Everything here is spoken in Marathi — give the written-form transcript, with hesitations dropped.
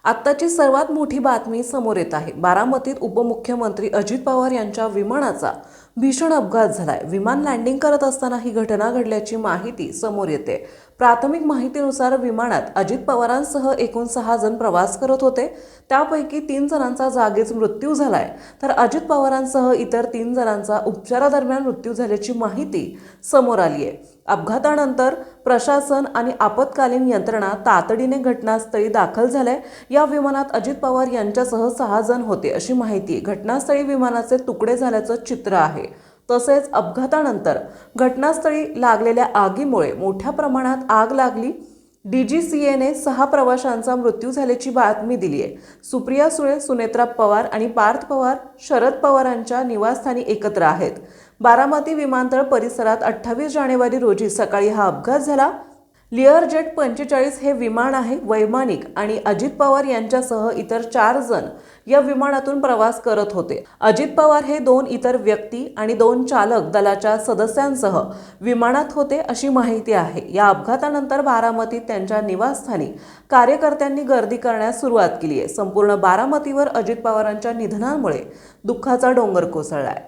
आत्ताची सर्वात मोठी बातमी समोर येत आहे। बारामतीत उपमुख्यमंत्री अजित पवार यांच्या विमानाचा भीषण अपघात झालाय। विमान लँडिंग करत असताना ही घटना घडल्याची माहिती समोर येते। प्राथमिक माहितीनुसार विमानात अजित पवारांसह एकूण 6 जण प्रवास करत होते। त्यापैकी 3 जणांचा जागीच मृत्यू झालाय, तर अजित पवारांसह इतर 3 जणांचा उपचारादरम्यान मृत्यू झाल्याची माहिती समोर आली आहे। अपघातानंतर प्रशासन आणि आपत्कालीन यंत्रणा तातडीने घटनास्थळी दाखल झाले। या विमानात अजित पवार यांच्यासह 6 जण होते अशी माहिती। घटनास्थळी विमानाचे तुकडे झाल्याचं चित्र आहे। तसेच अपघातानंतर घटनास्थळी लागलेल्या आगीमुळे मोठ्या प्रमाणात आग लागली। डीजीसीएने 6 प्रवाशांचा मृत्यू झाल्याची बातमी दिली आहे। सुप्रिया सुळे, सुनेत्रा पवार आणि पार्थ पवार शरद पवारांच्या निवासस्थानी एकत्र आहेत। बारामती विमानतळ परिसरात 28 जानेवारी रोजी सकाळी हा अपघात झाला। लिअरजेट 45 हे विमान आहे। वैमानिक आणि अजित पवार यांच्यासह इतर 4 जण या विमानातून प्रवास करत होते। अजित पवार हे 2 इतर व्यक्ती आणि 2 चालक दलाच्या सदस्यांसह विमानात होते अशी माहिती आहे। या अपघातानंतर बारामतीत त्यांच्या निवासस्थानी कार्यकर्त्यांनी गर्दी करण्यास सुरुवात केली आहे। संपूर्ण बारामतीवर अजित पवारांच्या निधनामुळे दुःखाचा डोंगर कोसळलाय।